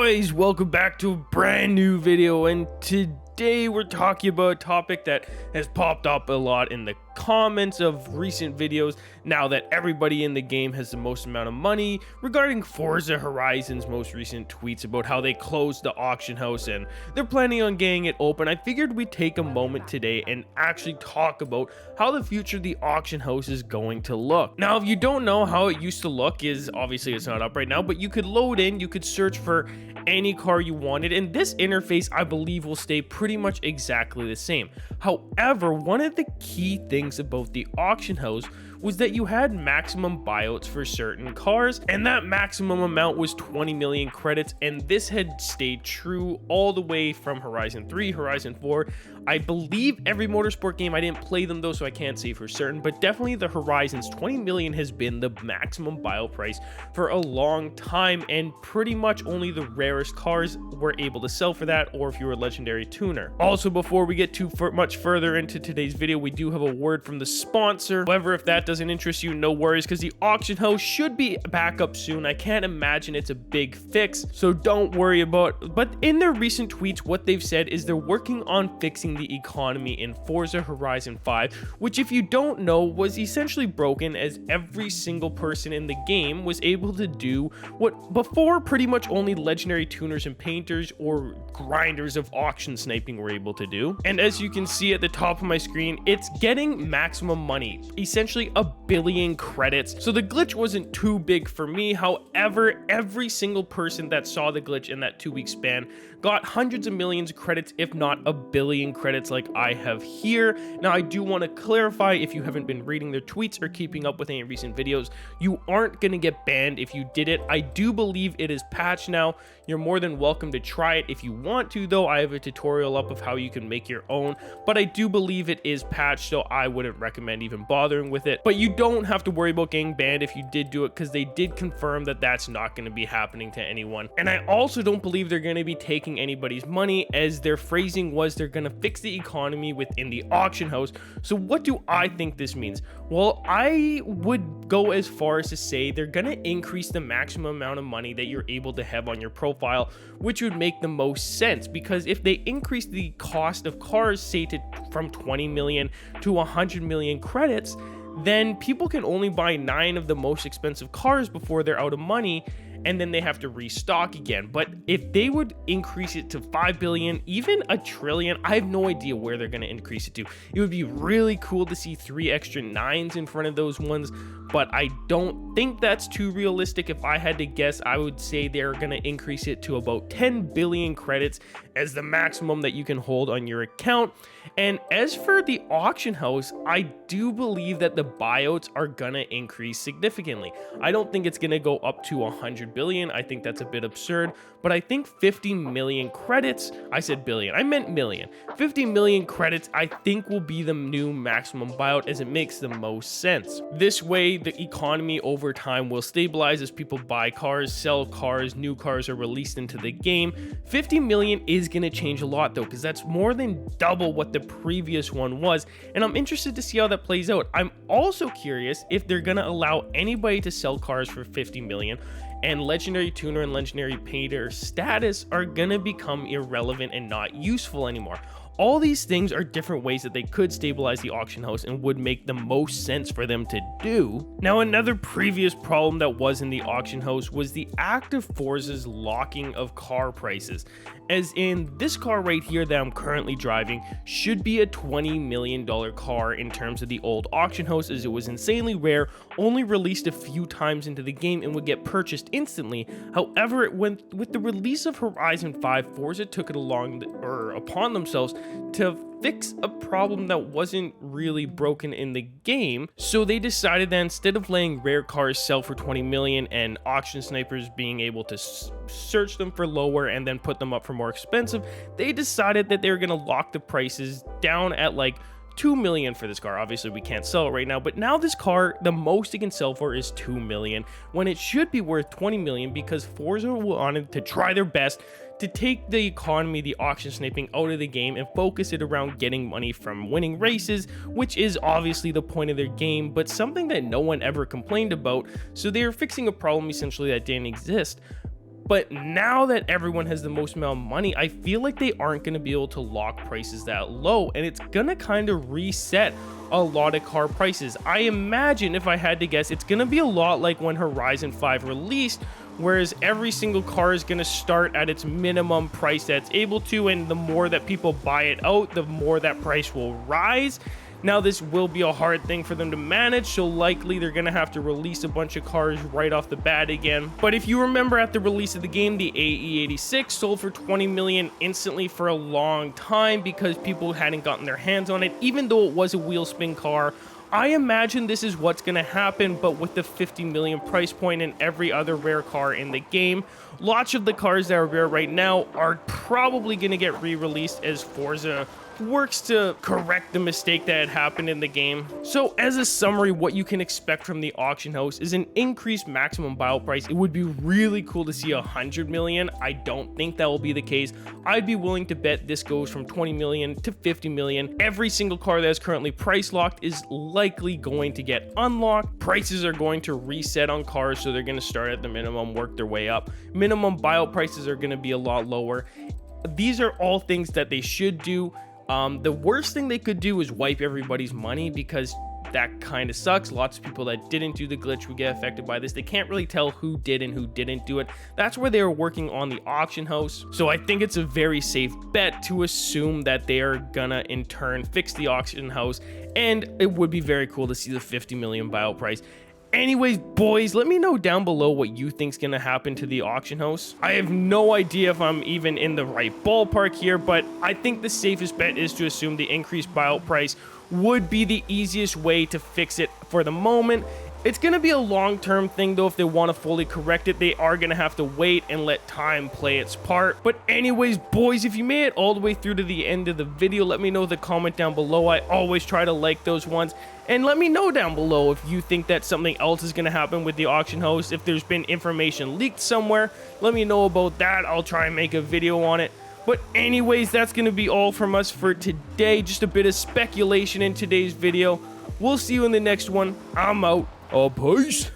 boys, welcome back to a brand new video, and today we're talking about a topic that has popped up a lot in the comments of recent videos now that everybody in the game has the most amount of money, regarding Forza Horizon's most recent tweets about how they closed the auction house and they're planning on getting it open. I figured we'd take a moment today and actually talk about how the future of the auction house is going to look. Now, if you don't know how it used to look, is obviously it's not up right now, but you could load in, you could search for any car you wanted, and this interface I believe will stay pretty much exactly the same. However, one of the key things about the auction house was that you had maximum buyouts for certain cars, and that maximum amount was 20 million credits, and this had stayed true all the way from Horizon 3, Horizon 4. I believe every motorsport game, I didn't play them though, so I can't say for certain, but definitely the Horizons, 20 million has been the maximum buyout price for a long time, and pretty much only the rarest cars were able to sell for that, or if you were a legendary tuner. Also, before we get too much further into today's video, we do have a word from the sponsor. However, if that doesn't interest you, no worries, because the auction house should be back up soon. I can't imagine it's a big fix, so don't worry about it. But in their recent tweets, what they've said is they're working on fixing the economy in Forza Horizon 5, which, if you don't know, was essentially broken, as every single person in the game was able to do what before pretty much only legendary tuners and painters or grinders of auction sniping were able to do. And as you can see at the top of my screen, it's getting maximum money, essentially a billion credits. So the glitch wasn't too big for me. However, every single person that saw the glitch in that 2-week span got hundreds of millions of credits, if not a billion credits like I have here. Now, I do want to clarify, if you haven't been reading their tweets or keeping up with any recent videos, you aren't going to get banned if you did it. I do believe it is patched now. You're more than welcome to try it if you want to, though. I have a tutorial up of how you can make your own, but I do believe it is patched, so I wouldn't recommend even bothering with it. But you don't have to worry about getting banned if you did do it, because they did confirm that that's not going to be happening to anyone. And I also don't believe they're going to be taking anybody's money, as their phrasing was they're going to fix the economy within the auction house. So what do I think this means? Well, I would go as far as to say they're going to increase the maximum amount of money that you're able to have on your profile, which would make the most sense, because if they increase the cost of cars, say from 20 million to 100 million credits, then people can only buy 9 of the most expensive cars before they're out of money, and then they have to restock again. But if they would increase it to 5 billion, even a trillion, I have no idea where they're going to increase it to. It would be really cool to see 3 extra 9s in front of those ones, but I don't think that's too realistic. If I had to guess, I would say they're going to increase it to about 10 billion credits as the maximum that you can hold on your account. And as for the auction house, I do believe that the buyouts are going to increase significantly. I don't think it's going to go up to 100 billion. I think that's a bit absurd, but I think 50 million credits, I said billion, I meant million, 50 million credits I think will be the new maximum buyout, as it makes the most sense. This way, the economy over time will stabilize as people buy cars, sell cars, new cars are released into the game. 50 million is going to change a lot though, because that's more than double what the previous one was, and I'm interested to see how that plays out. I'm also curious if they're going to allow anybody to sell cars for 50 million, and legendary tuner and legendary painter status are going to become irrelevant and not useful anymore. All these things are different ways that they could stabilize the auction house and would make the most sense for them to do. Now, another previous problem that was in the auction house was the act of Forza's locking of car prices. As in, this car right here that I'm currently driving should be a $20 million car in terms of the old auction house, as it was insanely rare, only released a few times into the game, and would get purchased instantly. However, with the release of Horizon 5, Forza took it upon themselves to fix a problem that wasn't really broken in the game. So they decided that instead of letting rare cars sell for 20 million and auction snipers being able to search them for lower and then put them up for more expensive, they decided that they were going to lock the prices down at like 2 million for this car. Obviously we can't sell it right now, but now this car, the most it can sell for is 2 million, when it should be worth 20 million, because Forza wanted to try their best to take the economy, the auction sniping, out of the game and focus it around getting money from winning races, which is obviously the point of their game, but something that no one ever complained about. So they are fixing a problem essentially that didn't exist. But now that everyone has the most amount of money, I feel like they aren't going to be able to lock prices that low, and it's going to kind of reset a lot of car prices. I imagine, if I had to guess, it's going to be a lot like when Horizon 5 released, whereas every single car is going to start at its minimum price that's able to, and the more that people buy it out, the more that price will rise. Now, this will be a hard thing for them to manage, so likely they're going to have to release a bunch of cars right off the bat again. But if you remember, at the release of the game, the AE86 sold for 20 million instantly for a long time because people hadn't gotten their hands on it, even though it was a wheel spin car. I imagine this is what's going to happen, but with the 50 million price point and every other rare car in the game. Lots of the cars that are rare right now are probably going to get re-released as Forza works to correct the mistake that had happened in the game. So as a summary, what you can expect from the auction house is an increased maximum buyout price. It would be really cool to see 100 million. I don't think that will be the case. I'd be willing to bet this goes from 20 million to 50 million. Every single car that is currently price locked is likely going to get unlocked. Prices are going to reset on cars, so they're going to start at the minimum, work their way up. Minimum buyout prices are going to be a lot lower. These are all things that they should do. The worst thing they could do is wipe everybody's money, because that kind of sucks. Lots of people that didn't do the glitch would get affected by this. They can't really tell who did and who didn't do it. That's where they were working on the auction house. So I think it's a very safe bet to assume that they are gonna in turn fix the auction house, and it would be very cool to see the 50 million buyout price. Anyways, boys, let me know down below what you think's gonna happen to the auction house. I have no idea if I'm even in the right ballpark here, but I think the safest bet is to assume the increased buyout price would be the easiest way to fix it for the moment. It's going to be a long-term thing, though. If they want to fully correct it, they are going to have to wait and let time play its part. But anyways, boys, if you made it all the way through to the end of the video, let me know in the comment down below. I always try to like those ones. And let me know down below if you think that something else is going to happen with the auction house. If there's been information leaked somewhere, let me know about that. I'll try and make a video on it. But anyways, that's going to be all from us for today. Just a bit of speculation in today's video. We'll see you in the next one. I'm out. Peace.